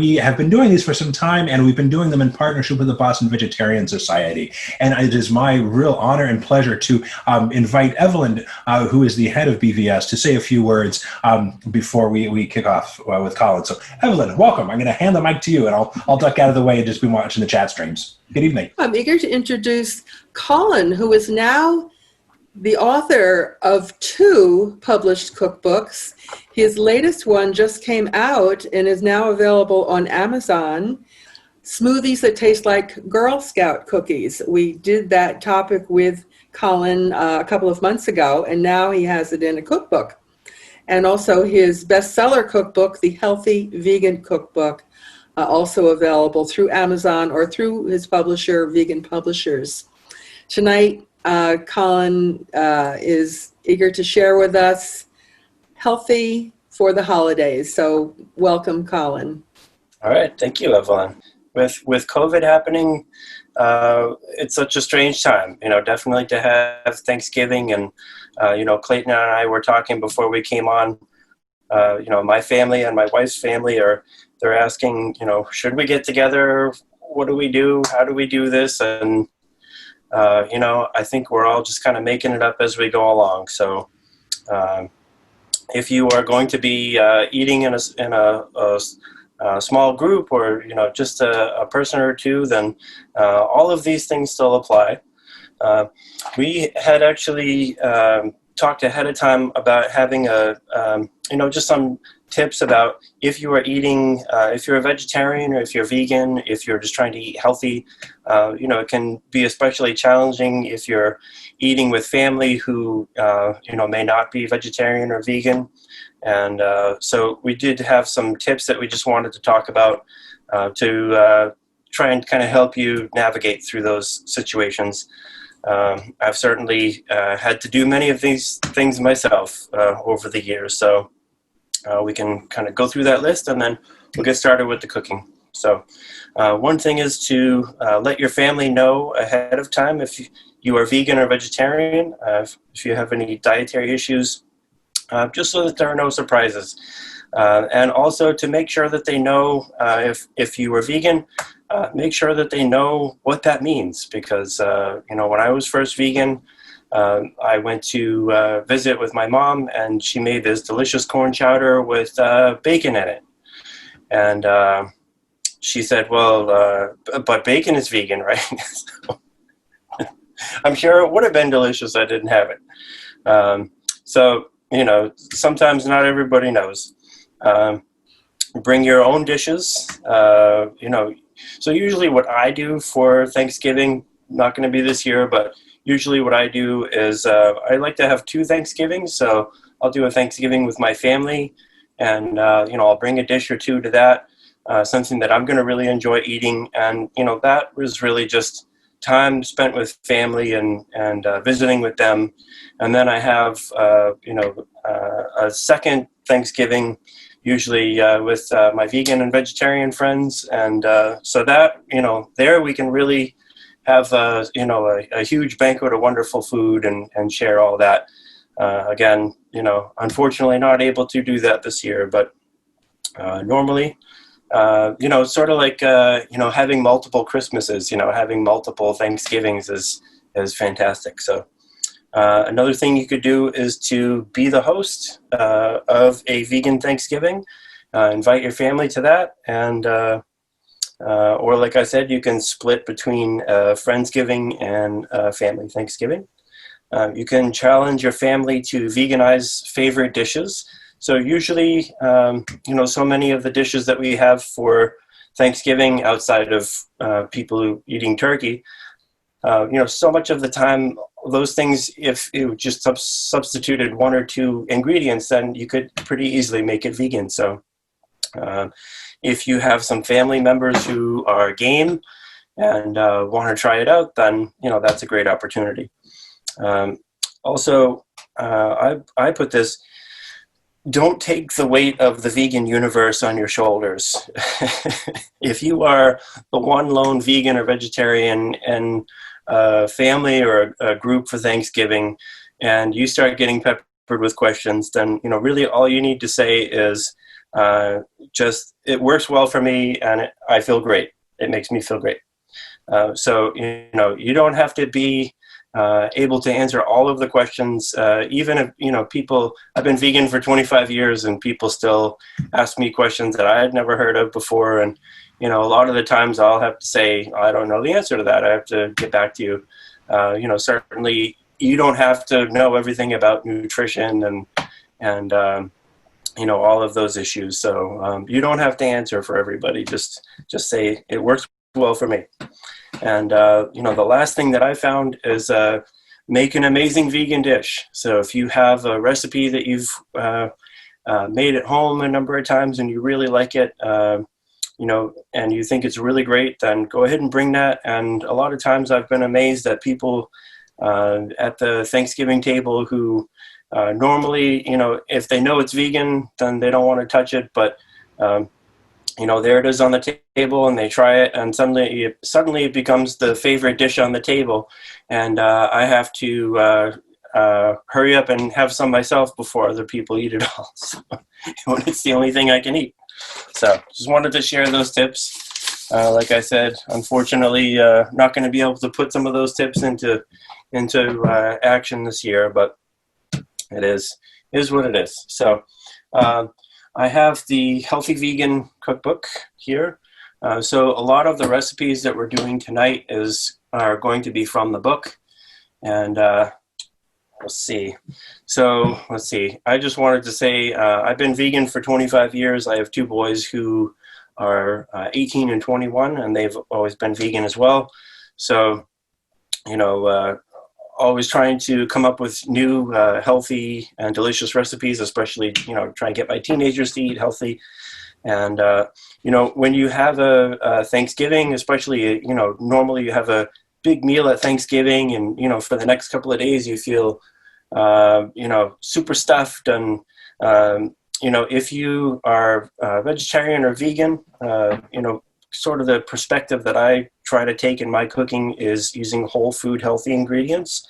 we have been doing these for some time, and we've been doing them in partnership with the Boston Vegetarian Society. And it is my real honor and pleasure to invite Evelyn, who is the head of BVS, to say a few words before we kick off with Colin. So, Evelyn, welcome. I'm going to hand the mic to you, and I'll duck out of the way and just be watching the chat streams. Good evening. I'm eager to introduce Colin, who is now the author of 2 published cookbooks. His latest one just came out and is now available on Amazon. Smoothies that taste like Girl Scout cookies. We did that topic with Colin a couple of months ago, and now he has it in a cookbook. And also his bestseller cookbook, The Healthy Vegan Cookbook, also available through Amazon or through his publisher, Vegan Publishers. Tonight, Colin is eager to share with us Healthy for the Holidays. So welcome, Colin. All right. Thank you, Evelyn. With COVID happening, it's such a strange time, definitely to have Thanksgiving. And, Clayton and I were talking before we came on, my family and my wife's family they're asking, should we get together? What do we do? How do we do this? And I think we're all just kind of making it up as we go along. So if you are going to be eating in a small group or, just a person or two, then all of these things still apply. We had actually talked ahead of time about having just some tips about if you are eating, if you're a vegetarian or if you're vegan, if you're just trying to eat healthy, it can be especially challenging if you're eating with family who, may not be vegetarian or vegan. And so we did have some tips that we just wanted to talk about to try and kind of help you navigate through those situations. I've certainly had to do many of these things myself over the years. So we can kind of go through that list and then we'll get started with the cooking. So one thing is to let your family know ahead of time if you are vegan or vegetarian, if you have any dietary issues, just so that there are no surprises. And also to make sure that they know if you are vegan, make sure that they know what that means. Because, when I was first vegan, I went to visit with my mom, and she made this delicious corn chowder with bacon in it. And she said, well, but bacon is vegan, right? So, I'm sure it would have been delicious. I didn't have it. So, sometimes not everybody knows. Bring your own dishes. So usually what I do for Thanksgiving, not going to be this year, but usually what I do is I like to have 2 Thanksgivings. So I'll do a Thanksgiving with my family, and I'll bring a dish or 2 to that, something that I'm going to really enjoy eating. And that was really just time spent with family and visiting with them. And then I have a second Thanksgiving, usually with my vegan and vegetarian friends. And so that, there we can really have, a huge banquet of wonderful food and share all that. Again, unfortunately not able to do that this year, but normally, sort of like, having multiple Christmases, having multiple Thanksgivings is fantastic. So another thing you could do is to be the host of a vegan Thanksgiving. Invite your family to that, and or like I said, you can split between Friendsgiving and family Thanksgiving. You can challenge your family to veganize favorite dishes. So usually, so many of the dishes that we have for Thanksgiving outside of people eating turkey, so much of the time, those things, if you just substituted 1 or 2 ingredients, then you could pretty easily make it vegan. So if you have some family members who are game and want to try it out, then, that's a great opportunity. Also, I put this, don't take the weight of the vegan universe on your shoulders. If you are the one lone vegan or vegetarian in a family or a group for Thanksgiving, and you start getting peppered with questions, then, really all you need to say is, just it works well for me, and I feel great. It makes me feel great. So you don't have to be able to answer all of the questions. Even if people, I've been vegan for 25 years, and people still ask me questions that I had never heard of before. And a lot of the times I'll have to say, I don't know the answer to that. I have to get back to you. Certainly you don't have to know everything about nutrition and all of those issues. So you don't have to answer for everybody. Just say it works well for me. And the last thing that I found is make an amazing vegan dish. So if you have a recipe that you've made at home a number of times and you really like it, and you think it's really great, then go ahead and bring that. And a lot of times I've been amazed at people at the Thanksgiving table who normally, if they know it's vegan, then they don't want to touch it. But, there it is on the table, and they try it, and suddenly it becomes the favorite dish on the table. And I have to hurry up and have some myself before other people eat it all. So, it's the only thing I can eat. So just wanted to share those tips. Like I said, unfortunately, not going to be able to put some of those tips into action this year, but it is what it is. So I have the Healthy Vegan Cookbook here. So a lot of the recipes that we're doing tonight are going to be from the book. And let's see. I just wanted to say I've been vegan for 25 years. I have two boys who are 18 and 21, and they've always been vegan as well. So, always trying to come up with new healthy and delicious recipes, especially, try and get my teenagers to eat healthy. And, when you have a Thanksgiving, especially, normally you have a big meal at Thanksgiving, and, for the next couple of days you feel super stuffed. And, if you are vegetarian or vegan, sort of the perspective that I try to take in my cooking is using whole food, healthy ingredients.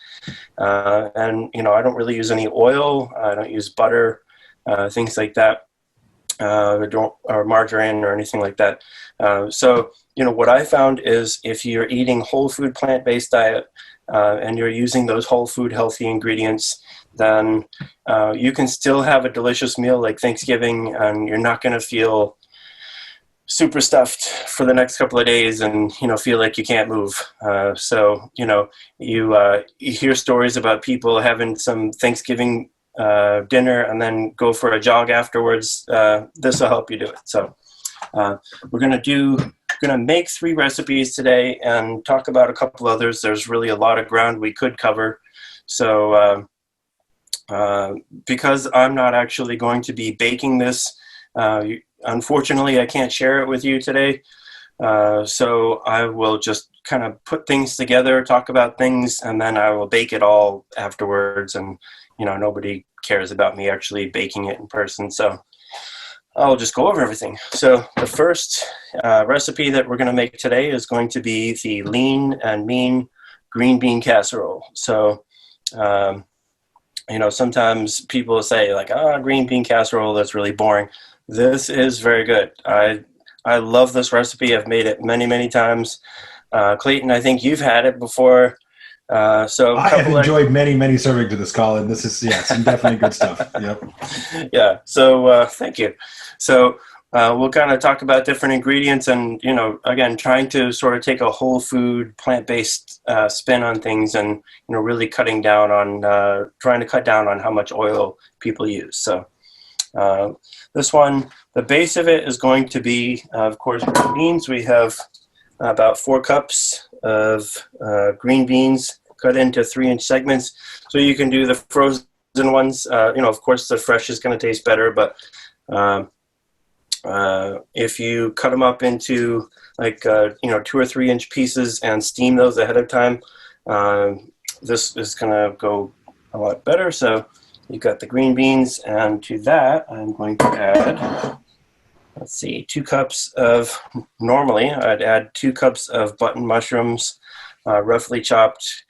And, I don't really use any oil. I don't use butter, things like that, or margarine or anything like that. So, what I found is if you're eating whole food, plant-based diet, and you're using those whole food, healthy ingredients, then you can still have a delicious meal like Thanksgiving, and you're not going to feel super stuffed for the next couple of days and, feel like you can't move. So, you hear stories about people having some Thanksgiving dinner and then go for a jog afterwards. This will help you do it. So we're going to make 3 recipes today and talk about a couple others. There's really a lot of ground we could cover. So because I'm not actually going to be baking this, unfortunately, I can't share it with you today. So I will just kind of put things together, talk about things, and then I will bake it all afterwards. And, nobody cares about me actually baking it in person. So I'll just go over everything. So the first recipe that we're going to make today is going to be the lean and mean green bean casserole. So, sometimes people say like, green bean casserole, that's really boring. This is very good. I love this recipe. I've made it many, many times. Clayton, I think you've had it before. So I have enjoyed many, many servings of this, Colin. This is, some definitely good stuff. Yep. Yeah. So thank you. So we'll kind of talk about different ingredients and, again, trying to sort of take a whole food, plant-based spin on things and, really trying to cut down on how much oil people use. So this one, the base of it is going to be, of course, green beans. We have about 4 cups of green beans cut into 3-inch segments. So you can do the frozen ones. Of course, the fresh is going to taste better, but if you cut them up into 2 or 3-inch pieces and steam those ahead of time, this is going to go a lot better. So you've got the green beans, and to that I'm going to add, 2 cups of, normally I'd add 2 cups of button mushrooms, roughly chopped.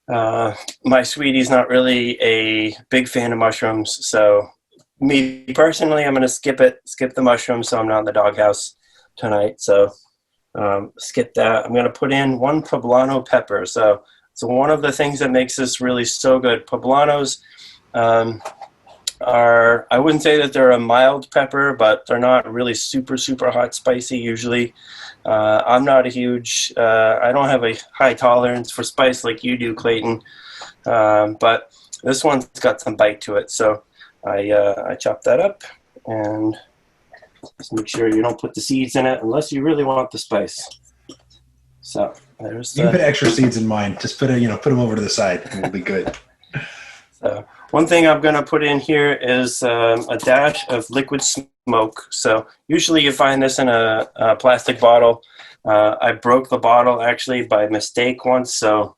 My sweetie's not really a big fan of mushrooms, so me personally, I'm going to skip the mushrooms, so I'm not in the doghouse tonight. So skip that. I'm going to put in 1 poblano pepper. So one of the things that makes this really so good. Poblanos are, I wouldn't say that they're a mild pepper, but they're not really super, super hot spicy usually. I'm not a huge, I don't have a high tolerance for spice like you do, Clayton. But this one's got some bite to it. So I chop that up, and just make sure you don't put the seeds in it unless you really want the spice. So there's You can put extra seeds in mine. Just put them over to the side, and it'll be good. So one thing I'm going to put in here is a dash of liquid smoke. So usually you find this in a plastic bottle. I broke the bottle actually by mistake once, so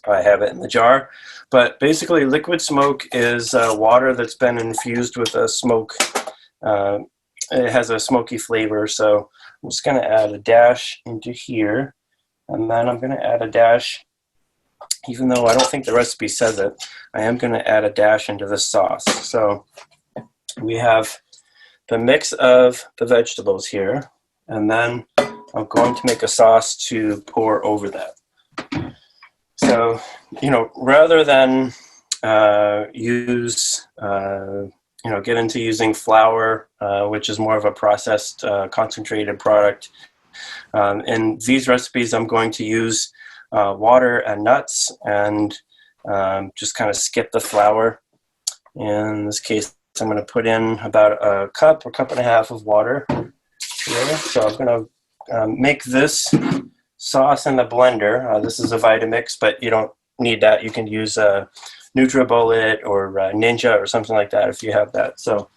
I have it in the jar. But basically liquid smoke is water that's been infused with a smoke. It has a smoky flavor, so I'm just going to add a dash into here. And then I'm going to add a dash, even though I don't think the recipe says it, I am going to add a dash into the sauce. So we have the mix of the vegetables here, and then I'm going to make a sauce to pour over that. So, rather than get into using flour, which is more of a processed, concentrated product, in these recipes, I'm going to use water and nuts, and just kind of skip the flour. In this case, I'm going to put in about a cup or cup and a half of water here. So I'm going to make this sauce in the blender. This is a Vitamix, but you don't need that. You can use NutriBullet or Ninja or something like that if you have that. So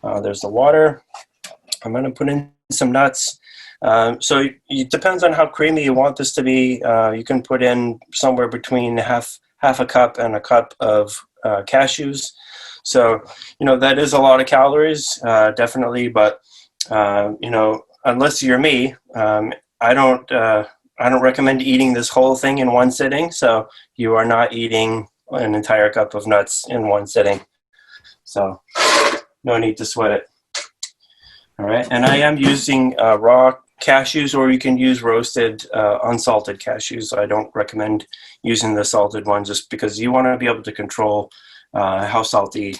there's the water. I'm going to put in some nuts. So it depends on how creamy you want this to be. You can put in somewhere between half a cup and a cup of cashews. So, that is a lot of calories, definitely. But, unless you're me, I don't recommend eating this whole thing in one sitting. So you are not eating an entire cup of nuts in one sitting. So no need to sweat it. All right. And I am using raw cashews, or you can use roasted, unsalted cashews. I don't recommend using the salted ones just because you want to be able to control how salty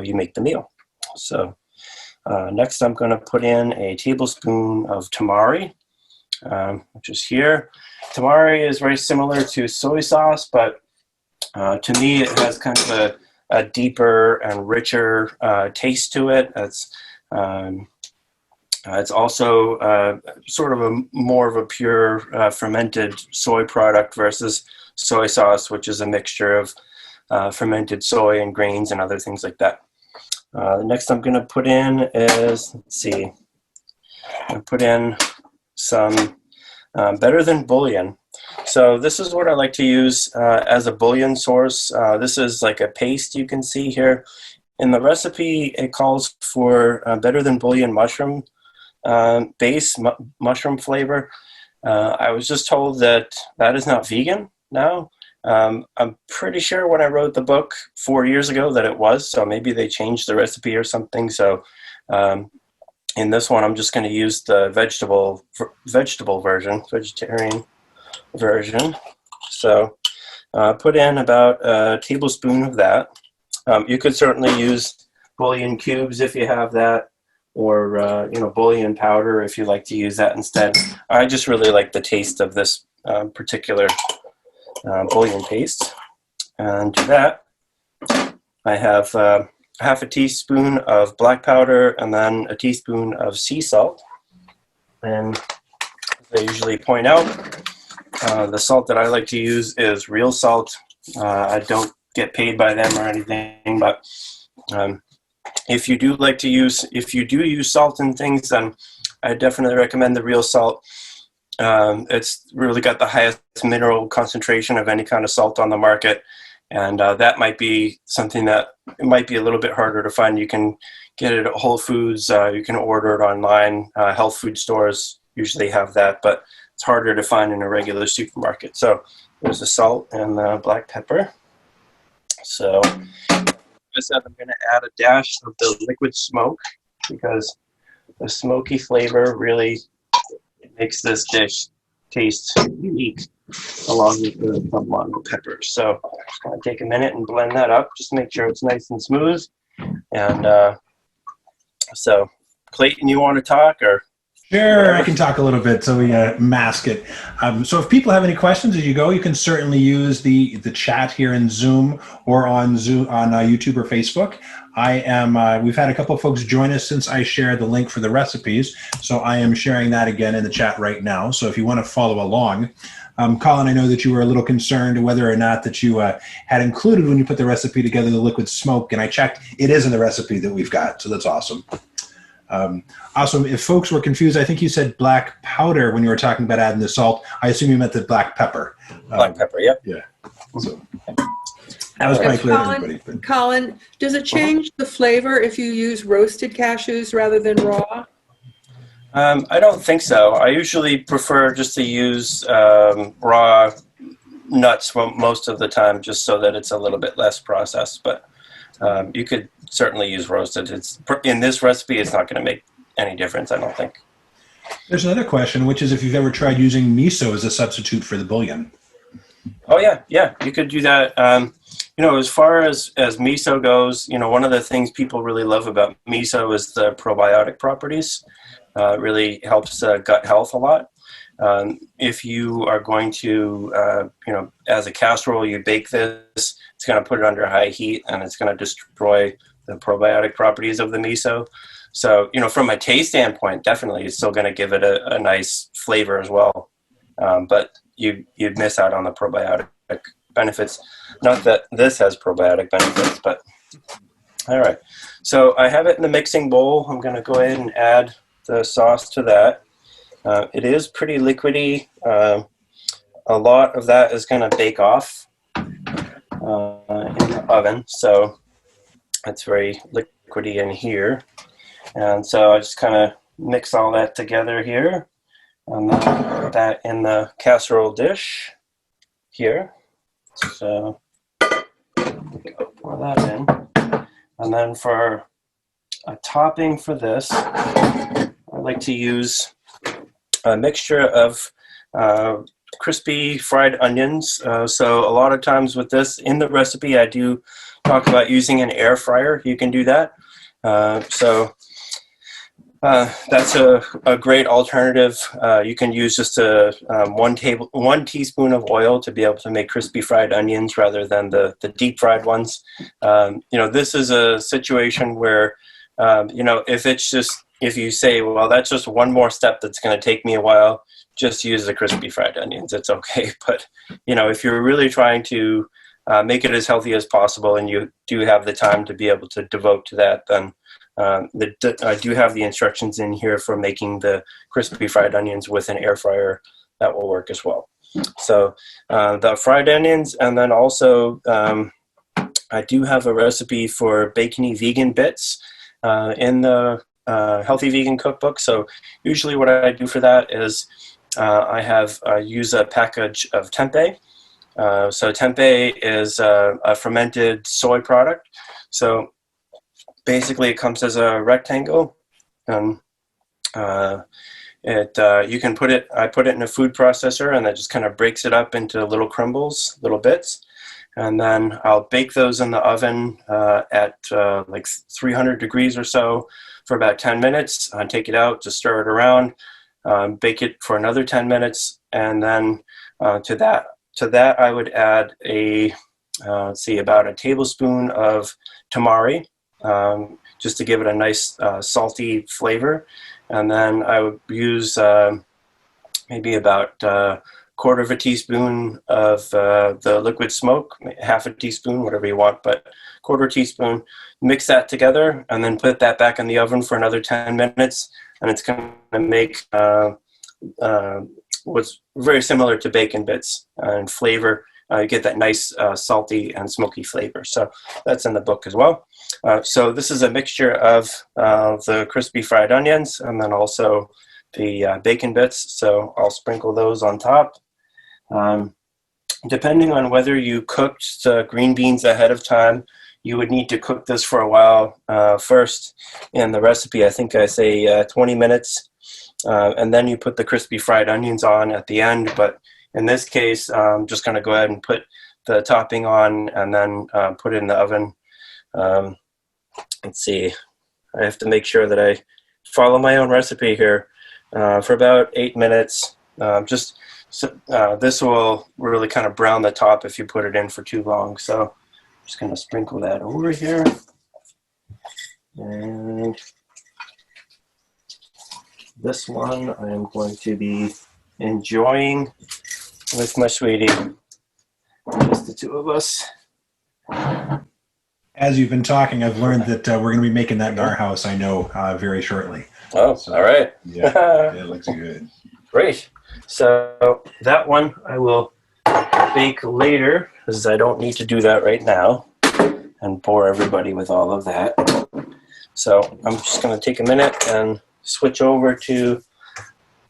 you make the meal. So next I'm going to put in a tablespoon of tamari, which is here. Tamari is very similar to soy sauce, but to me it has kind of a deeper and richer taste to it. It's also sort of more of a pure fermented soy product versus soy sauce, which is a mixture of fermented soy and grains and other things like that. The next I'm going to put in is, I'll put in some Better Than bouillon. So this is what I like to use as a bouillon source. This is like a paste you can see here. In the recipe, it calls for Better Than bouillon mushroom mushroom flavor. I was just told that is not vegan now. I'm pretty sure when I wrote the book 4 years ago that it was, so maybe they changed the recipe or something. So in this one, I'm just going to use the vegetarian version. So put in about a tablespoon of that. You could certainly use bouillon cubes if you have that, or bouillon powder if you like to use that instead. I just really like the taste of this particular bouillon paste. And to that, I have half a teaspoon of black powder and then a teaspoon of sea salt. And as I usually point out, the salt that I like to use is real salt. I don't get paid by them or anything, but if you do use salt in things, then I definitely recommend the real salt. It's really got the highest mineral concentration of any kind of salt on the market, and that might be something that it might be a little bit harder to find. You can get it at Whole Foods, you can order it online. Health food stores usually have that, but it's harder to find in a regular supermarket. So there's the salt and the black pepper. So I said, I'm going to add a dash of the liquid smoke because the smoky flavor really makes this dish taste unique along with the poblano peppers. So I'm just going to take a minute and blend that up, just make sure it's nice and smooth. And so, Clayton, you want to talk or? Sure, Whatever. I can talk a little bit so we mask it. So if people have any questions as you go, you can certainly use the chat here in Zoom or on Zoom on YouTube or Facebook. I am. We've had a couple of folks join us since I shared the link for the recipes, so I am sharing that again in the chat right now. So if you want to follow along, Colin, I know that you were a little concerned whether or not that you had included when you put the recipe together the liquid smoke, and I checked; it is in the recipe that we've got, so that's awesome. Also, if folks were confused, I think you said black powder when you were talking about adding the salt. I assume you meant the black pepper. Black pepper, yep. Yeah. So that was probably clear to everybody. But Colin, does it change the flavor if you use roasted cashews rather than raw? I don't think so. I usually prefer just to use raw nuts most of the time, just so that it's a little bit less processed. But you could certainly use roasted. It's in this recipe, it's not going to make any difference, I don't think. there's another question, which is if you've ever tried using miso as a substitute for the bouillon. Oh yeah, you could do that. As far as miso goes, one of the things people really love about miso is the probiotic properties. It really helps gut health a lot. If you are going to, as a casserole, you bake this, it's going to put it under high heat and it's going to destroy the probiotic properties of the miso. So, from a taste standpoint, definitely it's still going to give it a nice flavor as well. But you'd miss out on the probiotic benefits. Not that this has probiotic benefits, but all right. So I have it in the mixing bowl. I'm going to go ahead and add the sauce to that. It is pretty liquidy. A lot of that is going to bake off in the oven, so it's very liquidy in here. And so I just kind of mix all that together here, and then put that in the casserole dish here. So pour that in, and then for a topping for this, I like to use a mixture of crispy fried onions. So a lot of times with this in the recipe, I do talk about using an air fryer. You can do that. That's a great alternative. You can use just one teaspoon of oil to be able to make crispy fried onions rather than the deep fried ones. This is a situation where, if you say, well, that's just one more step that's going to take me a while, just use the crispy fried onions. It's okay. But, if you're really trying to make it as healthy as possible and you do have the time to be able to devote to that, then I do have the instructions in here for making the crispy fried onions with an air fryer. That will work as well. So the fried onions, and then also I do have a recipe for bacony vegan bits in the Healthy Vegan Cookbook. So usually what I do for that is I use a package of tempeh. So tempeh is a fermented soy product. So basically, it comes as a rectangle, and you can put it. I put it in a food processor, and that just kind of breaks it up into little crumbles, little bits, and then I'll bake those in the oven at like 300 degrees or so for about 10 minutes. I take it out, just stir it around, bake it for another 10 minutes, and then to that I would add about a tablespoon of tamari. Just to give it a nice salty flavor. And then I would use maybe about a quarter of a teaspoon of the liquid smoke, half a teaspoon, whatever you want, but quarter teaspoon. Mix that together and then put that back in the oven for another 10 minutes. And it's going to make what's very similar to bacon bits in flavor. You get that nice salty and smoky flavor. So that's in the book as well. So this is a mixture of the crispy fried onions and then also the bacon bits. So I'll sprinkle those on top. Depending on whether you cooked the green beans ahead of time, you would need to cook this for a while first. In the recipe, I think I say 20 minutes, and then you put the crispy fried onions on at the end. But in this case, I'm just going to go ahead and put the topping on and then put it in the oven. Let's see. I have to make sure that I follow my own recipe here for about 8 minutes. This will really kind of brown the top if you put it in for too long. So I'm just going to sprinkle that over here. And this one I am going to be enjoying with my sweetie. Just the two of us. As you've been talking, I've learned that we're going to be making that in our house, I know, very shortly. Oh, So, all right. Yeah, it looks good. Great. So that one I will bake later, because I don't need to do that right now and bore everybody with all of that. So I'm just going to take a minute and switch over to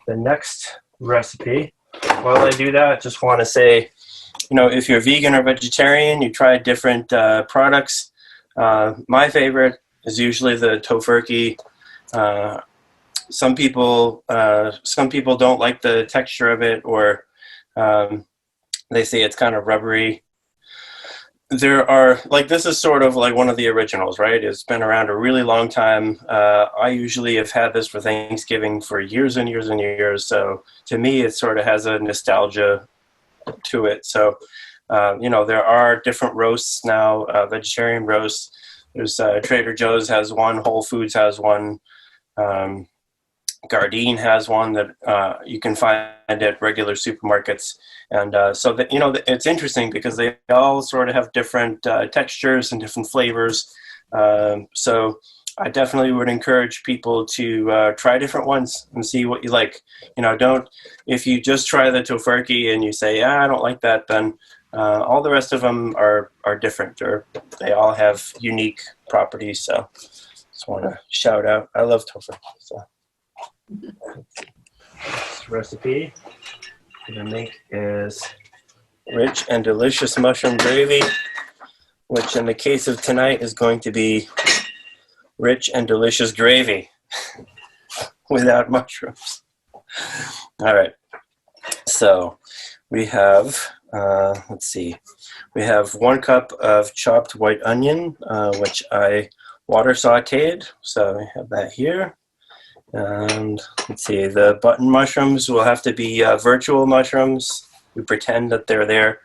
the next recipe. While I do that, I just want to say, if you're vegan or vegetarian, you try different products. My favorite is usually the Tofurky. Some people don't like the texture of it, or they say it's kind of rubbery. There are, this is sort of like one of the originals, right? It's been around a really long time. I usually have had this for Thanksgiving for years and years and years. So to me, it sort of has a nostalgia to it. So, there are different roasts now, vegetarian roasts. There's Trader Joe's has one, Whole Foods has one, Gardein has one that you can find at regular supermarkets. And so that, it's interesting because they all sort of have different textures and different flavors. So I definitely would encourage people to try different ones and see what you like. If you just try the Tofurky and you say, I don't like that, then all the rest of them are different, or they all have unique properties. So just want to shout out, I love Tofurky. So this recipe I'm going to make is rich and delicious mushroom gravy, which in the case of tonight is going to be rich and delicious gravy without mushrooms. All right. So we have, we have 1 cup of chopped white onion, which I water sauteed. So we have that here. And let's see, the button mushrooms will have to be virtual mushrooms. We pretend that they're there.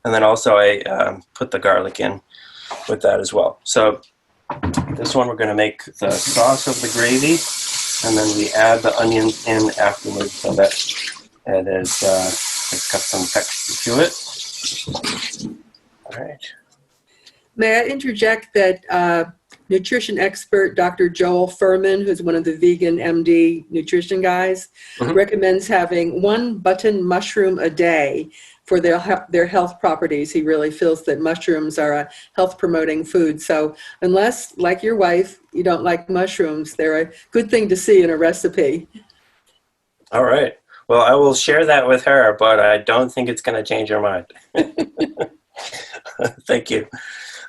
And then also I put the garlic in with that as well. So this one we're going to make the sauce of the gravy, and then we add the onions in afterwards so that it is, it's got some texture to it. All right. May I interject that nutrition expert Dr. Joel Furman, who's one of the vegan MD nutrition guys, recommends having 1 button mushroom a day for their health properties. He really feels that mushrooms are a health-promoting food. So unless, like your wife, you don't like mushrooms, they're a good thing to see in a recipe. All right. Well, I will share that with her, but I don't think it's going to change her mind. Thank you.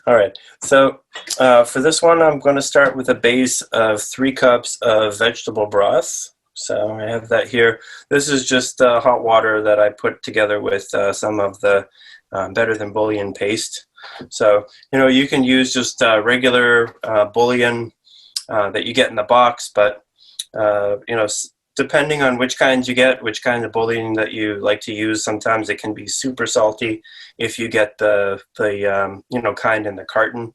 All right. So for this one, I'm going to start with a base of 3 cups of vegetable broth. So I have that here. This is just hot water that I put together with some of the Better Than Bouillon paste. So, you can use just regular bouillon that you get in the box, but, depending on which kinds you get, which kind of bouillon that you like to use, sometimes it can be super salty if you get the kind in the carton.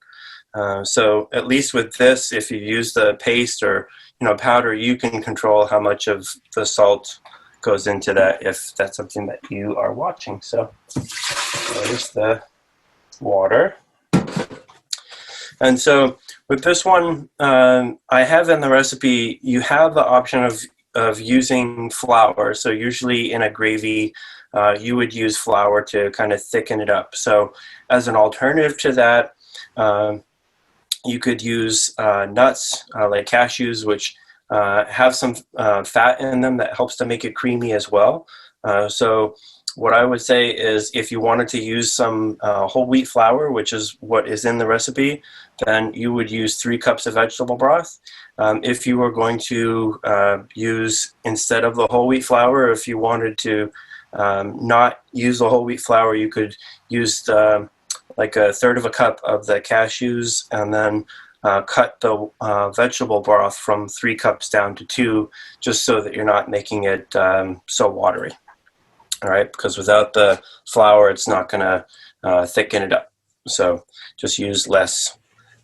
So at least with this, if you use the paste or powder, you can control how much of the salt goes into that if that's something that you are watching. So there's the water. And so with this one, I have in the recipe, you have the option of using flour. So usually in a gravy, you would use flour to kind of thicken it up. So as an alternative to that, you could use nuts like cashews, which have some fat in them that helps to make it creamy as well. So what I would say is if you wanted to use some whole wheat flour, which is what is in the recipe, then you would use 3 cups of vegetable broth. If you were going to use, instead of the whole wheat flour, if you wanted to not use the whole wheat flour, you could use like 1/3 of a cup of the cashews, and then cut the vegetable broth from 3 cups down to 2, just so that you're not making it so watery. All right, because without the flour, it's not going to thicken it up. So just use less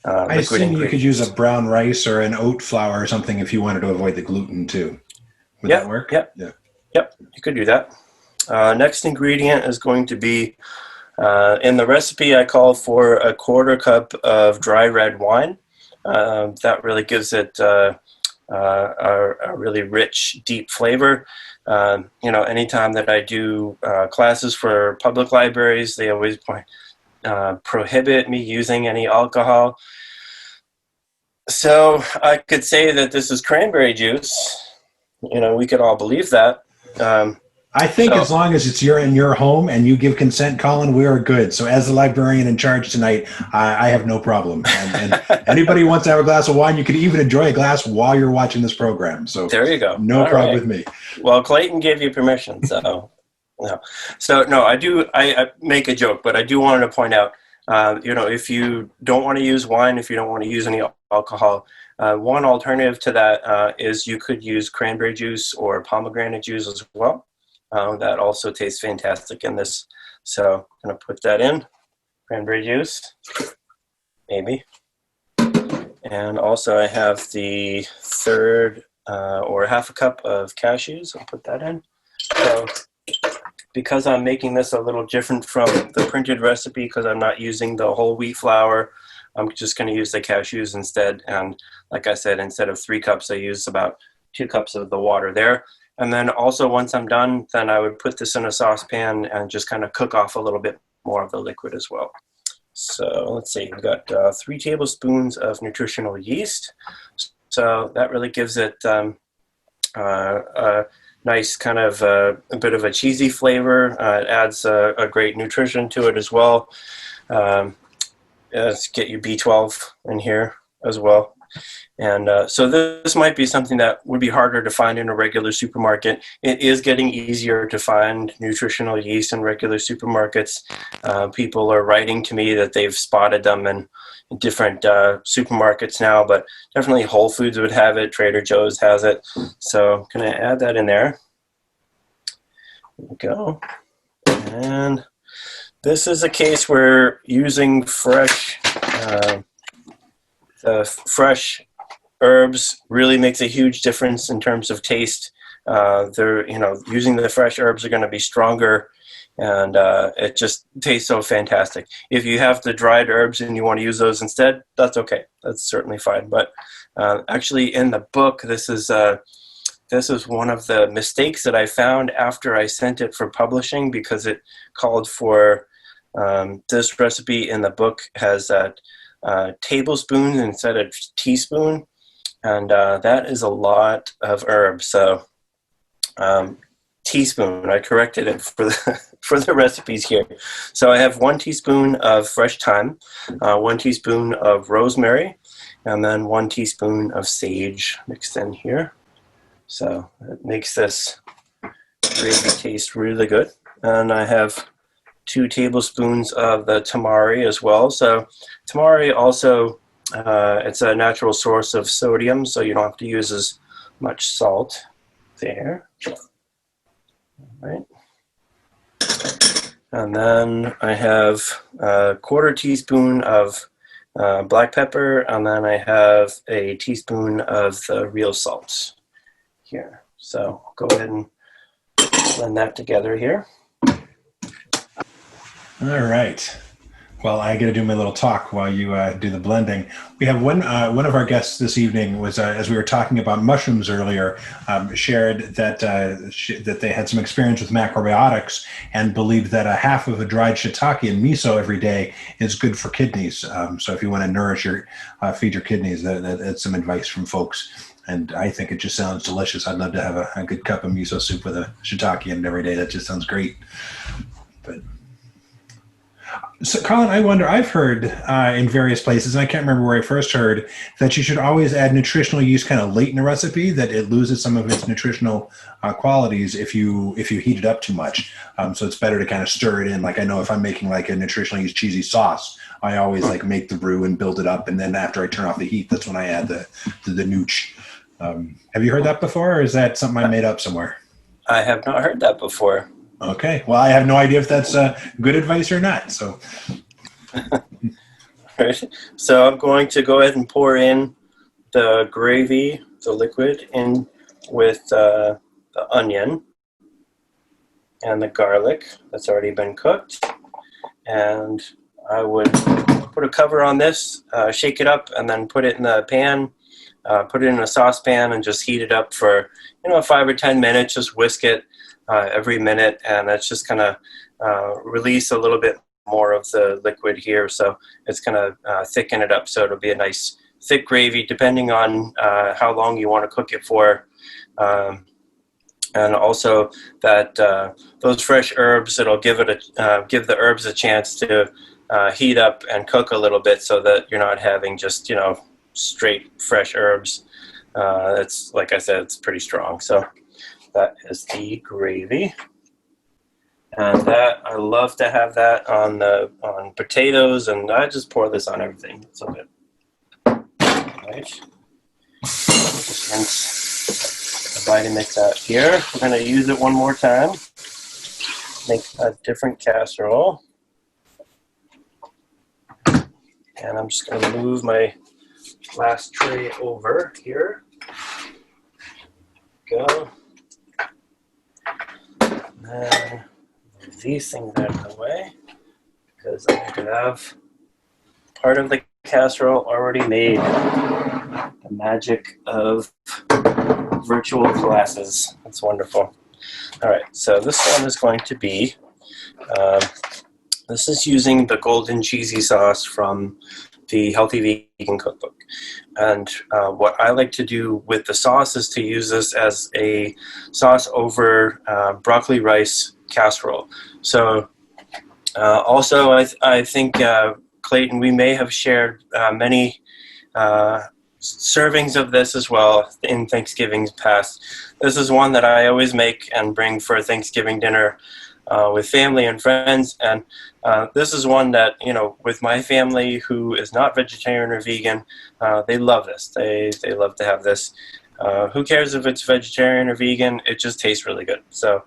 I liquid assume you ingredients. could use a brown rice or an oat flour or something if you wanted to avoid the gluten too. Would that work? Yep. Yeah. Yep, you could do that. Next ingredient is going to be, in the recipe, I call for 1/4 cup of dry red wine. That really gives it a really rich, deep flavor. Anytime that I do classes for public libraries, they always prohibit me using any alcohol. So I could say that this is cranberry juice. We could all believe that. I think as long as you're in your home and you give consent, Colin, we are good. So as the librarian in charge tonight, I have no problem. And anybody who wants to have a glass of wine, you could even enjoy a glass while you're watching this program. So there you go. No problem with me. Well, Clayton gave you permission, so no. So no, I make a joke, but I do want to point out, if you don't want to use wine, if you don't want to use any alcohol, one alternative to that is you could use cranberry juice or pomegranate juice as well. That also tastes fantastic in this. So I'm going to put that in. Cranberry juice, maybe. And also I have the 1/3 or 1/2 cup of cashews. I'll put that in. So because I'm making this a little different from the printed recipe, because I'm not using the whole wheat flour, I'm just going to use the cashews instead. And like I said, instead of 3 cups, I use about 2 cups of the water there. And then also once I'm done, then I would put this in a saucepan and just kind of cook off a little bit more of the liquid as well. So let's see, we've got 3 tablespoons of nutritional yeast. So that really gives it a nice kind of a bit of a cheesy flavor. It adds a great nutrition to it as well. Let's get your B12 in here as well. And so this might be something that would be harder to find in a regular supermarket. It is getting easier to find nutritional yeast in regular supermarkets. People are writing to me that they've spotted them in different supermarkets now, but definitely Whole Foods would have it, Trader Joe's has it. So I'm going to add that in there. There we go. And this is a case where using fresh herbs really makes a huge difference in terms of taste. Using the fresh herbs are going to be stronger, and it just tastes so fantastic. If you have the dried herbs and you want to use those instead, that's okay. That's certainly fine. But actually, in the book, this is one of the mistakes that I found after I sent it for publishing, because it called for this recipe in the book has tablespoons instead of teaspoon. And that is a lot of herbs. So teaspoon, I corrected it for the recipes here. So I have 1 teaspoon of fresh thyme, 1 teaspoon of rosemary, and then 1 teaspoon of sage mixed in here. So it makes this gravy taste really good. And I have 2 tablespoons of the tamari as well. So tamari also, it's a natural source of sodium, so you don't have to use as much salt there. All right. And then I have a 1/4 teaspoon of black pepper, and then I have a teaspoon of the real salt here. So I'll go ahead and blend that together here. All right. Well, I got to do my little talk while you do the blending. We have one of our guests this evening was, as we were talking about mushrooms earlier, shared that that they had some experience with macrobiotics and believed that 1/2 of a dried shiitake in miso every day is good for kidneys. So if you want to nourish feed your kidneys, that's some advice from folks. And I think it just sounds delicious. I'd love to have a good cup of miso soup with a shiitake in it every day. That just sounds great. But so, Colin, I wonder, I've heard in various places, and I can't remember where I first heard, that you should always add nutritional yeast kind of late in a recipe, that it loses some of its nutritional qualities if you heat it up too much. So it's better to kind of stir it in. Like I know if I'm making like a nutritional yeast cheesy sauce, I always like make the roux and build it up. And then after I turn off the heat, that's when I add the nooch. Have you heard that before, or is that something I made up somewhere? I have not heard that before. Okay. Well, I have no idea if that's good advice or not. So, Right. So I'm going to go ahead and pour in the gravy, the liquid, in with the onion and the garlic that's already been cooked. And I would put a cover on this, shake it up, and then put it in the pan, put it in a saucepan, and just heat it up for 5 or 10 minutes. Just whisk it every minute, and that's just going to release a little bit more of the liquid here. So it's going to thicken it up, so it'll be a nice thick gravy, depending on how long you want to cook it for. And also that those fresh herbs, it'll give the herbs a chance to heat up and cook a little bit, so that you're not having just straight fresh herbs. It's like I said, it's pretty strong. So that is the gravy, and that I love to have that on potatoes, and I just pour this on everything. It's so good. All right, just rinse the Vitamix out here. We're going to use it one more time. Make a different casserole, and I'm just going to move my last tray over here. Go. And move these things out of the way, because I have part of the casserole already made. The magic of virtual classes. That's wonderful. All right, so this one is going to be, this is using the golden cheesy sauce from the Healthy Vegan Cookbook. And what I like to do with the sauce is to use this as a sauce over broccoli rice casserole. So also I think, Clayton, we may have shared many servings of this as well in Thanksgiving's past. This is one that I always make and bring for Thanksgiving dinner with family and friends, and this is one that, with my family who is not vegetarian or vegan, they love this. They love to have this. Who cares if it's vegetarian or vegan? It just tastes really good. So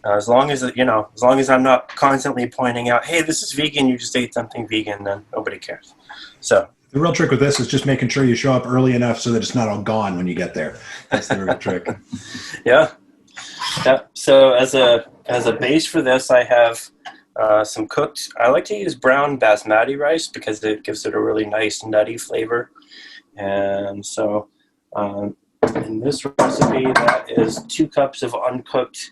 as long as I'm not constantly pointing out, hey, this is vegan, you just ate something vegan, then nobody cares. So the real trick with this is just making sure you show up early enough so that it's not all gone when you get there. That's the real trick. Yeah. So as a base for this, I have some cooked. I like to use brown basmati rice because it gives it a really nice nutty flavor. And so in this recipe, that is 2 cups of uncooked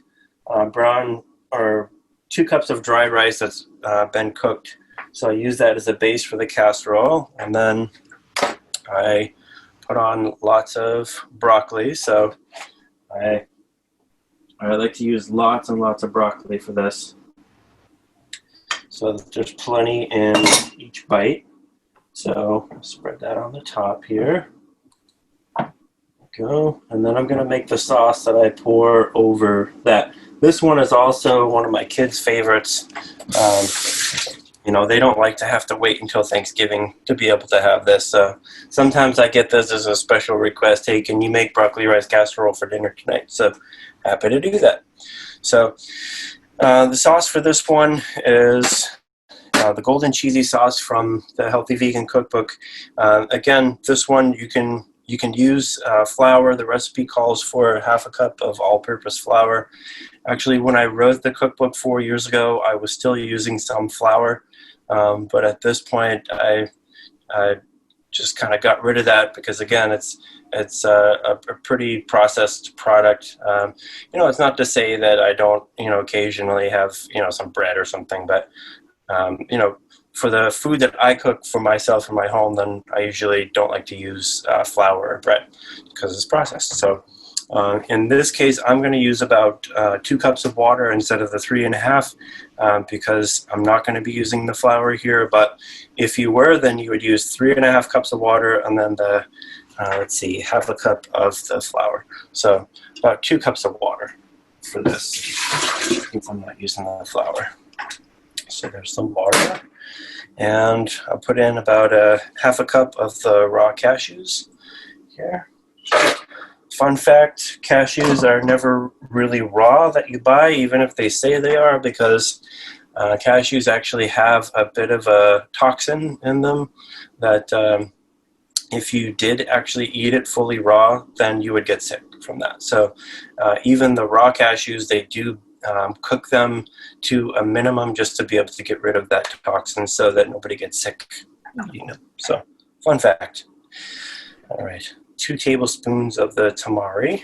brown, or 2 cups of dry rice that's been cooked. So I use that as a base for the casserole, and then I put on lots of broccoli. So I like to use lots and lots of broccoli for this. So there's plenty in each bite. So I'll spread that on the top here. Go. And then I'm going to make the sauce that I pour over that. This one is also one of my kids' favorites. They don't like to have to wait until Thanksgiving to be able to have this. So sometimes I get this as a special request. Hey, can you make broccoli rice casserole for dinner tonight? So happy to do that. So the sauce for this one is the golden cheesy sauce from the Healthy Vegan Cookbook. Again, this one you can use flour. The recipe calls for 1/2 cup of all-purpose flour. Actually, when I wrote the cookbook 4 years ago, I was still using some flour. But at this point, I just kind of got rid of that because, again, it's a pretty processed product. It's not to say that I don't, occasionally have, some bread or something, but, for the food that I cook for myself in my home, then I usually don't like to use flour or bread because it's processed. So in this case, I'm going to use about 2 cups of water instead of the 3.5 because I'm not going to be using the flour here. But if you were, then you would use 3.5 cups of water and then the, let's see, half a cup of the flour. So about 2 cups of water for this, since I'm not using the flour. So there's some water. And I'll put in about a half a cup of the raw cashews here. Fun fact, cashews are never really raw that you buy, even if they say they are, because cashews actually have a bit of a toxin in them that if you did actually eat it fully raw, then you would get sick from that. So even the raw cashews, they do cook them to a minimum just to be able to get rid of that toxin so that nobody gets sick. So, fun fact. All right, 2 tablespoons of the tamari.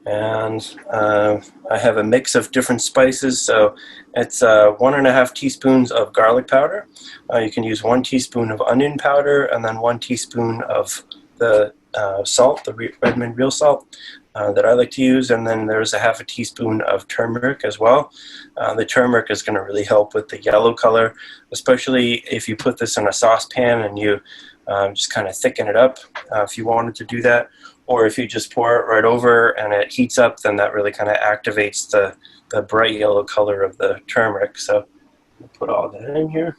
And I have a mix of different spices, so it's 1.5 teaspoons of garlic powder. You can use 1 teaspoon of onion powder and then 1 teaspoon of the salt, the Redmond real salt that I like to use, and then there's a half a teaspoon of turmeric as well. The turmeric is going to really help with the yellow color, especially if you put this in a saucepan and you just kind of thicken it up if you wanted to do that, or if you just pour it right over and it heats up, then that really kind of activates the bright yellow color of the turmeric. So I'll put all that in here.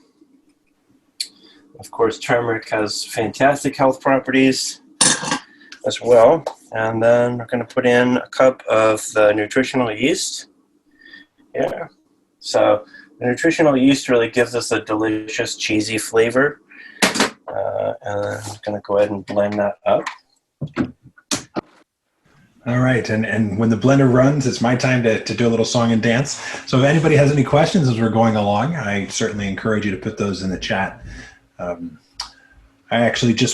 Of course, turmeric has fantastic health properties as well. And then we're going to put in a cup of the nutritional yeast. Yeah. So the nutritional yeast really gives us a delicious cheesy flavor. And I'm going to go ahead and blend that up. All right, and when the blender runs, it's my time to do a little song and dance. So if anybody has any questions as we're going along, I certainly encourage you to put those in the chat.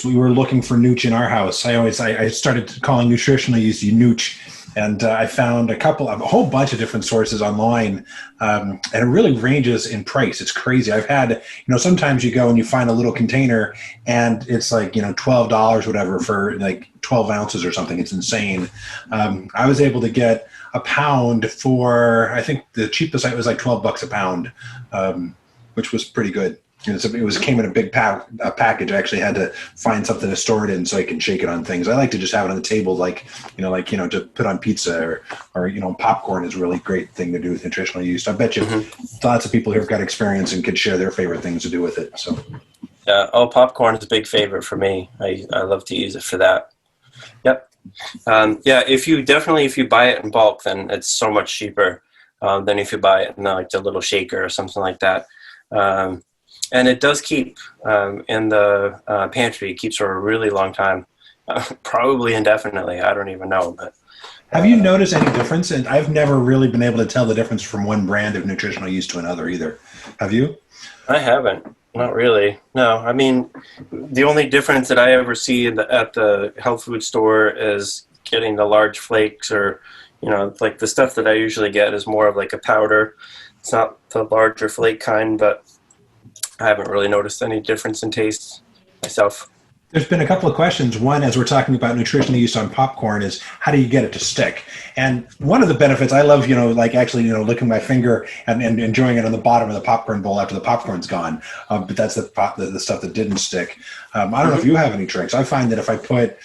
We were looking for nooch in our house. I started calling nutritional yeast nooch, and I found a whole bunch of different sources online, and it really ranges in price. It's crazy. I've had, sometimes you go and you find a little container and it's like, $12, whatever, for like 12 ounces or something. It's insane. I was able to get a pound for, I think the cheapest site was like $12 a pound, which was pretty good. It came in a big package. I actually had to find something to store it in so I can shake it on things. I like to just have it on the table, to put on pizza or popcorn is a really great thing to do with nutritional yeast. I bet you lots of people here have got experience and could share their favorite things to do with it. So, yeah, popcorn is a big favorite for me. I love to use it for that. Yep. If you buy it in bulk, then it's so much cheaper than if you buy it in the little shaker or something like that. And it does keep in the pantry. It keeps for a really long time, probably indefinitely. I don't even know. But have you noticed any difference? And I've never really been able to tell the difference from one brand of nutritional yeast to another either. Have you? I haven't. Not really. No. I mean, the only difference that I ever see at the health food store is getting the large flakes, or like the stuff that I usually get is more of like a powder. It's not the larger flake kind, but I haven't really noticed any difference in taste myself. There's been a couple of questions. One, as we're talking about nutritional yeast on popcorn, is how do you get it to stick? And one of the benefits, I love, licking my finger and enjoying it on the bottom of the popcorn bowl after the popcorn's gone. But that's the stuff that didn't stick. I don't know if you have any tricks. I find that if I put,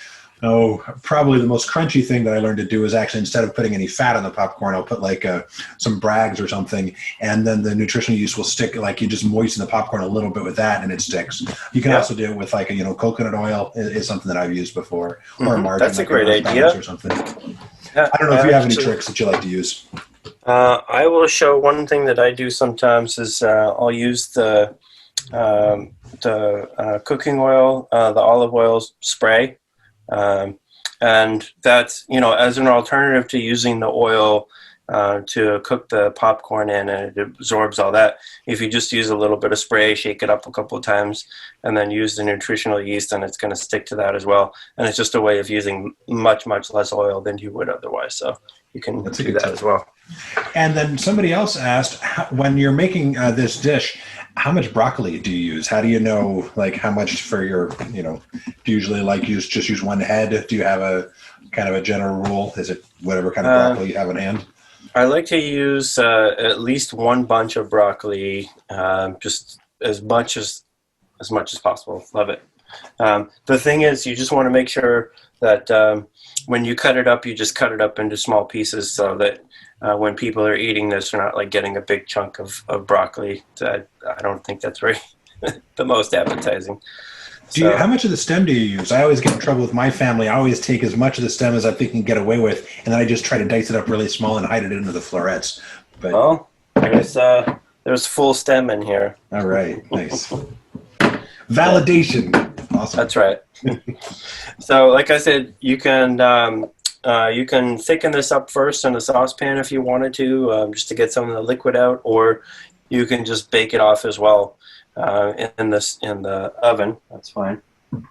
probably the most crunchy thing that I learned to do is actually, instead of putting any fat on the popcorn, I'll put like some Bragg's or something, and then the nutritional yeast will stick. Like, you just moisten the popcorn a little bit with that and it sticks. You can also do it with like coconut oil is something that I've used before, or margarine. That's a great idea. Or something. Yeah, I don't know if you have any tricks that you like to use. I will show one thing that I do sometimes is I'll use the cooking oil, the olive oil spray. And that's, as an alternative to using the oil to cook the popcorn in, and it absorbs all that. If you just use a little bit of spray, shake it up a couple of times, and then use the nutritional yeast, and it's going to stick to that as well. And it's just a way of using much, much less oil than you would otherwise. So you can do that as well. And then somebody else asked, when you're making this dish, how much broccoli do you use? How do you know, like, how much for your, do you usually just use one head? Do you have a kind of a general rule? Is it whatever kind of broccoli you have in hand? I like to use at least one bunch of broccoli, just as much as possible. Love it. The thing is, you just want to make sure that when you cut it up, you just cut it up into small pieces so that when people are eating this, they're not like getting a big chunk of broccoli. I don't think that's very the most appetizing. How much of the stem do you use? I always get in trouble with my family. I always take as much of the stem as I think I can get away with, and then I just try to dice it up really small and hide it into the florets. But well, there's full stem in here. All right, nice. Validation. Awesome. That's right. So, like I said, you can thicken this up first in a saucepan if you wanted to, just to get some of the liquid out, or you can just bake it off as well in the oven. That's fine.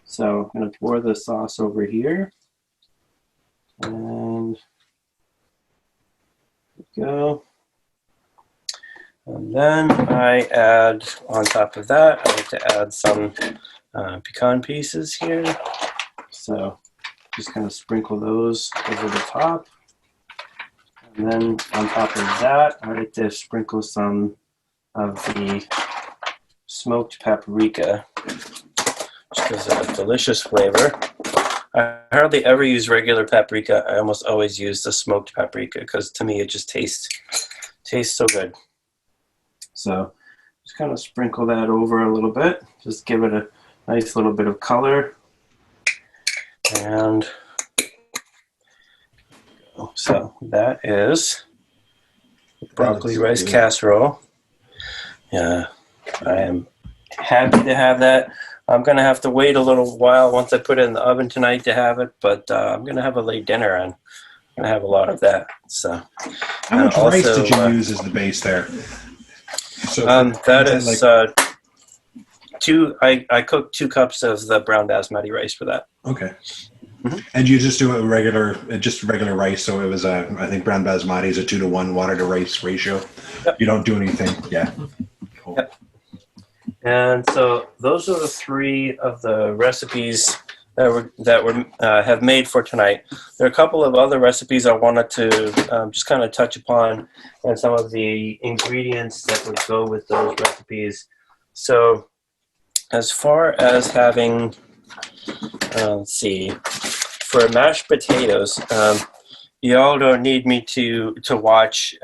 So I'm going to pour the sauce over here, and there we go. And then I add, on top of that, I like to add some pecan pieces here. So just kind of sprinkle those over the top. And then on top of that, I like to sprinkle some of the smoked paprika, which gives it a delicious flavor. I hardly ever use regular paprika. I almost always use the smoked paprika because to me it just tastes so good. So just kind of sprinkle that over a little bit. Just give it a nice little bit of color. And so that is broccoli rice casserole. Yeah, I am happy to have that. I'm going to have to wait a little while once I put it in the oven tonight to have it, but I'm going to have a late dinner and I'm going to have a lot of that. So, how much rice did you use as the base there? So that is I cooked 2 cups of the brown basmati rice for that. Okay. Mm-hmm. And you just do a regular rice. So it was I think brown basmati is a 2-to-1 water to rice ratio. Yep. You don't do anything. Yeah. Cool. Yep. And so those are the 3 of the recipes that have made for tonight. There are a couple of other recipes I wanted to just kind of touch upon, and some of the ingredients that would go with those recipes. So as far as having, let's see, for mashed potatoes, you all don't need me to watch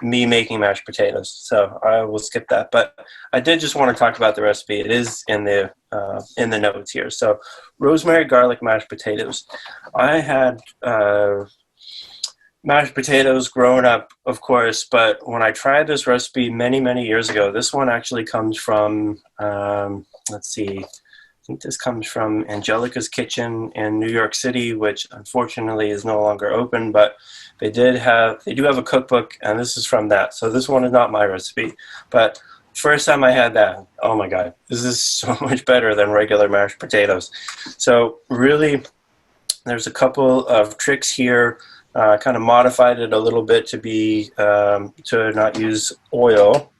me making mashed potatoes, so I will skip that. But I did just want to talk about the recipe. It is in the notes here. So rosemary garlic mashed potatoes. I had mashed potatoes growing up, of course, but when I tried this recipe many, many years ago, this one actually comes from, let's see, I think this comes from Angelica's Kitchen in New York City, which unfortunately is no longer open, but they do have a cookbook, and this is from that. So this one is not my recipe, but first time I had that, oh my God, this is so much better than regular mashed potatoes. So really, there's a couple of tricks here. Kind of modified it a little bit to be to not use oil.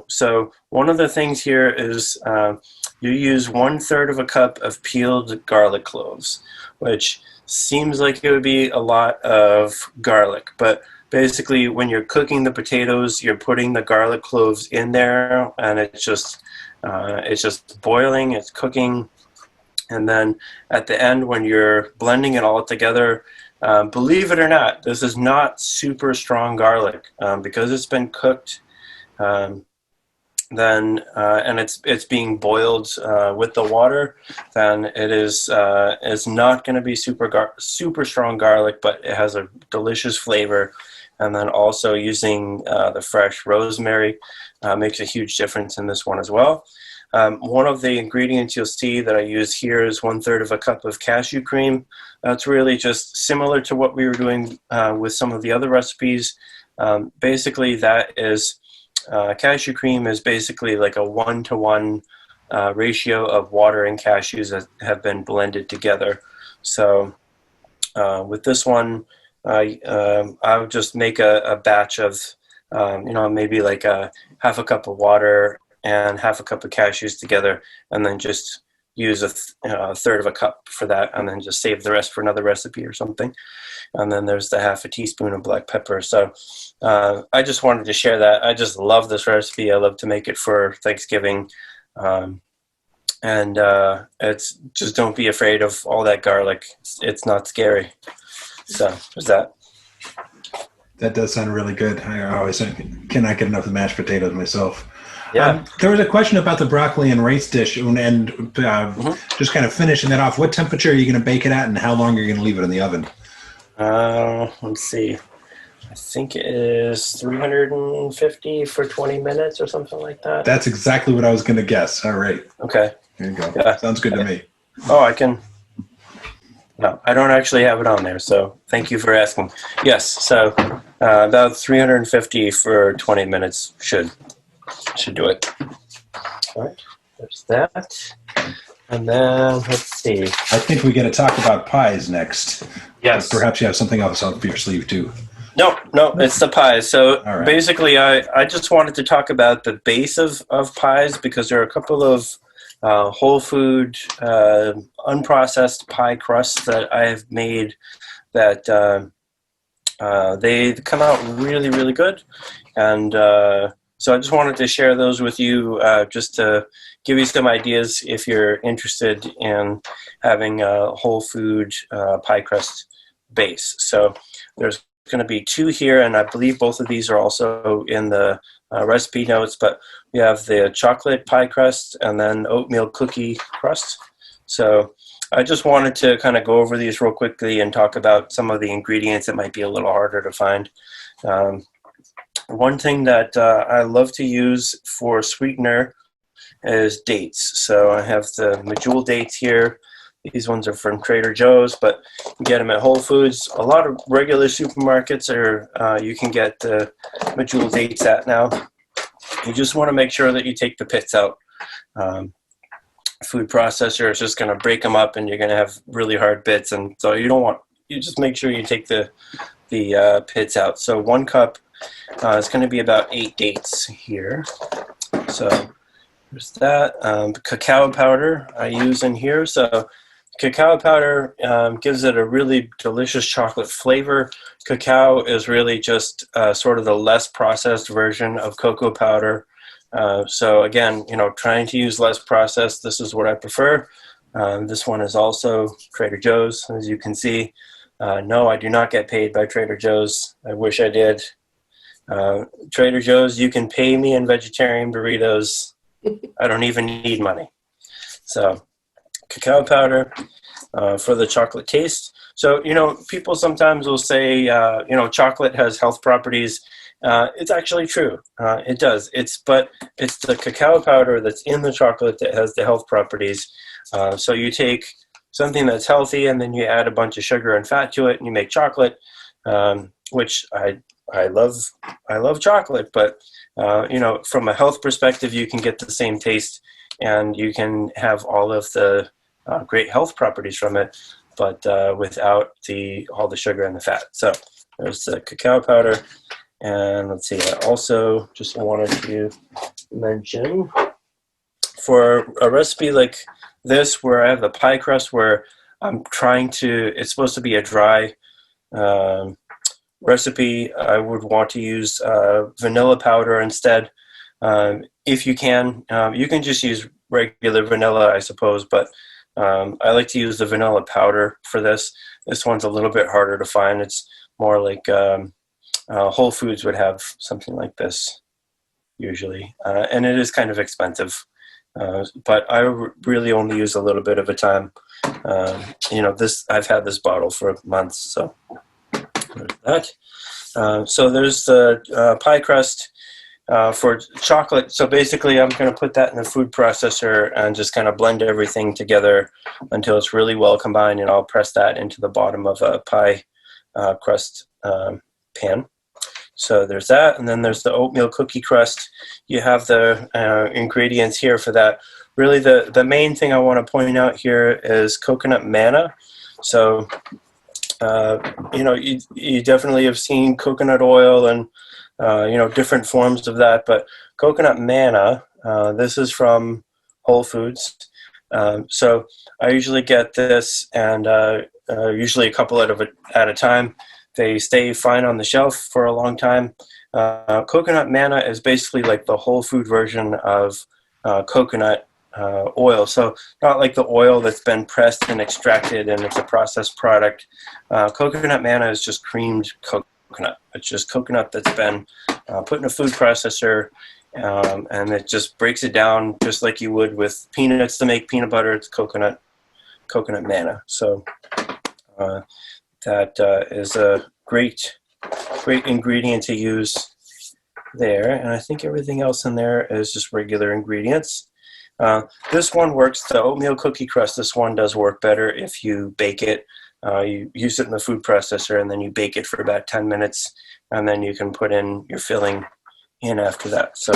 So one of the things here is you use 1/3 of a cup of peeled garlic cloves, which seems like it would be a lot of garlic, but basically when you're cooking the potatoes, you're putting the garlic cloves in there, and it's just boiling, it's cooking, and then at the end when you're blending it all together, believe it or not, this is not super strong garlic because it's been cooked. And it's being boiled with the water, then it is not going to be super strong garlic, but it has a delicious flavor. And then also using the fresh rosemary makes a huge difference in this one as well. One of the ingredients you'll see that I use here is 1/3 of a cup of cashew cream. That's really just similar to what we were doing with some of the other recipes. Basically, that is cashew cream is basically like a 1-to-1 ratio of water and cashews that have been blended together. So with this one, I would just make a batch of, maybe like a half a cup of water and half a cup of cashews together, and then just use a 1/3 of a cup for that, and then just save the rest for another recipe or something. And then there's the half a teaspoon of black pepper. So I just wanted to share that. I just love this recipe. I love to make it for Thanksgiving. It's just, don't be afraid of all that garlic. It's not scary. So there's that. That does sound really good. I always cannot get enough of mashed potatoes myself. Yeah. There was a question about the broccoli and rice dish, and just kind of finishing that off. What temperature are you going to bake it at, and how long are you going to leave it in the oven? Let's see. I think it is 350 for 20 minutes or something like that. That's exactly what I was going to guess. All right. Okay. There you go. Yeah. Sounds good to me. Oh, I can. No, I don't actually have it on there, so thank you for asking. Yes, so about 350 for 20 minutes should do it. All right, there's that. And then, let's see. I think we got to talk about pies next. Yes. Perhaps you have something else up your sleeve, too. No, it's the pies. So All right. basically, I just wanted to talk about the base of pies, because there are a couple of whole food, unprocessed pie crusts that I have made that they come out really, really good. And so I just wanted to share those with you, just to give you some ideas if you're interested in having a whole food pie crust base. So there's going to be 2 here, and I believe both of these are also in the recipe notes, but we have the chocolate pie crust and then oatmeal cookie crust. So I just wanted to kind of go over these real quickly and talk about some of the ingredients that might be a little harder to find. One thing that I love to use for sweetener is dates. So I have the medjool dates here. These ones are from Trader Joe's, but you can get them at Whole Foods. A lot of regular supermarkets you can get the medjool dates at now. You just want to make sure that you take the pits out. Food processor is just going to break them up, and you're going to have really hard bits. And so you just make sure you take the pits out. So 1 cup is going to be about 8 dates here. So there's that. Cacao powder I use in here. So cacao powder gives it a really delicious chocolate flavor. Cacao is really just sort of the less processed version of cocoa powder. So again, trying to use less processed, this is what I prefer. This one is also Trader Joe's, as you can see. No, I do not get paid by Trader Joe's. I wish I did. Trader Joe's, you can pay me in vegetarian burritos. I don't even need money. So cacao powder for the chocolate taste. So, people sometimes will say, chocolate has health properties. It's actually true. It does. But it's the cacao powder that's in the chocolate that has the health properties. So you take something that's healthy, and then you add a bunch of sugar and fat to it, and you make chocolate, which I love chocolate, but from a health perspective, you can get the same taste, and you can have all of the great health properties from it, but without all the sugar and the fat. So there's the cacao powder. And let's see, I also just wanted to mention, for a recipe like this, where I have the pie crust, where it's supposed to be a dry recipe, I would want to use vanilla powder instead. If you can just use regular vanilla, I suppose, but I like to use the vanilla powder for this. This one's a little bit harder to find. It's more like Whole Foods would have something like this usually, and it is kind of expensive, but I really only use a little bit of a time. I've had this bottle for months, so there's that. So there's the pie crust. for chocolate, so basically I'm going to put that in the food processor and just kind of blend everything together until it's really well combined, and I'll press that into the bottom of a pie crust pan. So there's that, and then there's the oatmeal cookie crust. You have the ingredients here for that. Really, the main thing I want to point out here is coconut manna. So, you definitely have seen coconut oil and, different forms of that. But coconut manna, this is from Whole Foods. So I usually get this, and usually a couple at a time. They stay fine on the shelf for a long time. Coconut manna is basically like the whole food version of coconut oil. So not like the oil that's been pressed and extracted and it's a processed product. Coconut manna is just creamed coconut. It's just coconut that's been put in a food processor, and it just breaks it down just like you would with peanuts to make peanut butter. It's coconut manna. So that is a great ingredient to use there. And I think everything else in there is just regular ingredients. This one works, the oatmeal cookie crust, this one does work better if you bake it. You use it in the food processor, and then you bake it for about 10 minutes, and then you can put in your filling in after that. So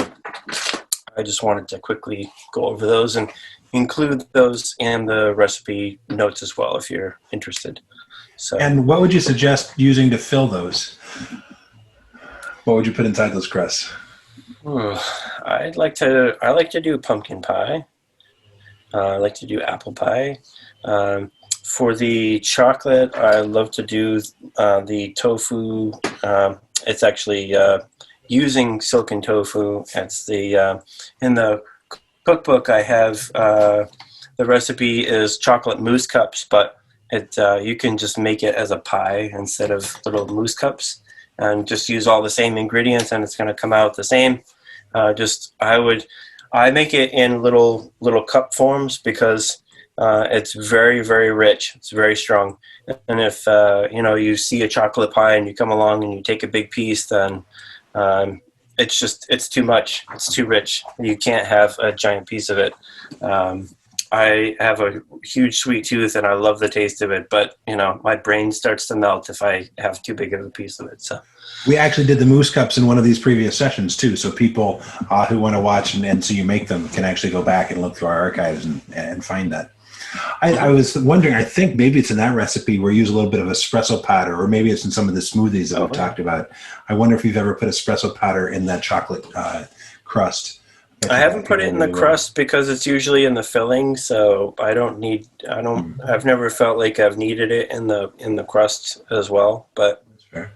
I just wanted to quickly go over those and include those in the recipe notes as well if you're interested. So, and what would you suggest using to fill those? What would you put inside those crusts? I like to do pumpkin pie. I like to do apple pie. For the chocolate, I love to do the tofu. It's actually using silken tofu. It's the in the cookbook I have the recipe is chocolate mousse cups, but you can just make it as a pie instead of little mousse cups, and just use all the same ingredients, and it's going to come out the same. I make it in little cup forms because it's very, very rich. It's very strong. And if you see a chocolate pie and you come along and you take a big piece, then it's too much. It's too rich. You can't have a giant piece of it. I have a huge sweet tooth and I love the taste of it, but my brain starts to melt if I have too big of a piece of it. So we actually did the mousse cups in one of these previous sessions too, so people who want to watch and see you make them can actually go back and look through our archives and find that. I was wondering, I think maybe it's in that recipe where you use a little bit of espresso powder, or maybe it's in some of the smoothies that we've talked about. I wonder if you've ever put espresso powder in that chocolate crust. I haven't put it in the crust because it's usually in the filling, so I've never felt like I've needed it in the crust as well, but that's fair.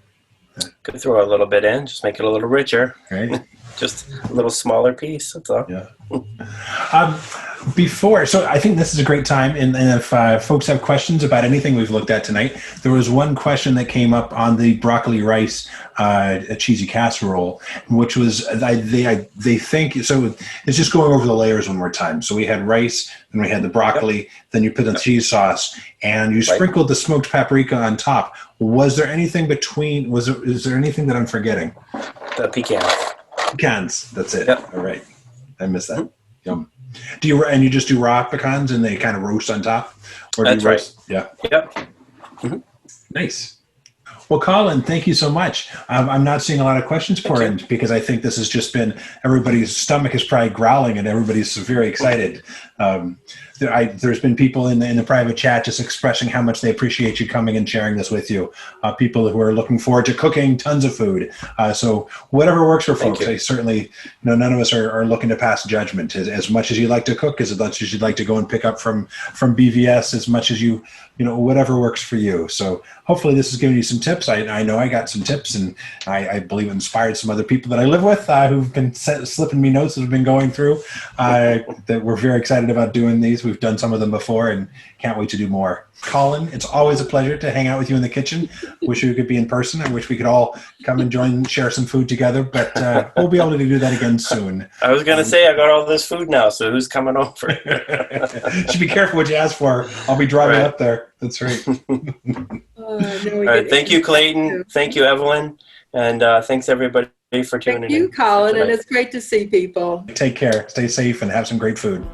Could throw a little bit in, just make it a little richer. Right. Just a little smaller piece, that's all. Yeah. So I think this is a great time, and if folks have questions about anything we've looked at tonight, there was one question that came up on the broccoli rice a cheesy casserole, which was they think so. It's just going over the layers one more time. So we had rice, then we had the broccoli, then you put the cheese sauce, and you sprinkled the smoked paprika on top. Was there anything between? Is there anything that I'm forgetting? The pecans. Pecans. That's it. Yep. All right. I missed that. Yum. You just do raw pecans and they kind of roast on top? Or That's right. Yeah. Yep. Mm-hmm. Nice. Well, Colin, thank you so much. I'm not seeing a lot of questions pour in because I think this has just been, everybody's stomach is probably growling and everybody's very excited. There's been people in the private chat just expressing how much they appreciate you coming and sharing this with you. People who are looking forward to cooking tons of food. So whatever works for folks. I certainly, none of us are looking to pass judgment. As much as you like to cook, as much as you'd like to go and pick up from BVS, as much as you whatever works for you. So hopefully this has given you some tips. I know I got some tips, and I believe inspired some other people that I live with who've been slipping me notes that have been going through that we're very excited about doing these. We've done some of them before and can't wait to do more. Colin, it's always a pleasure to hang out with you in the kitchen. Wish we could be in person. I wish we could all come and share some food together, but we'll be able to do that again soon. I was going to say, I got all this food now, so who's coming over? Should be careful what you ask for. I'll be driving up there. That's right. All right. Thank you, Clayton. Thank you, Evelyn. And thanks, everybody, for tuning Thank you, in. Colin, and tonight. it's great to see people. Take care, stay safe, and have some great food.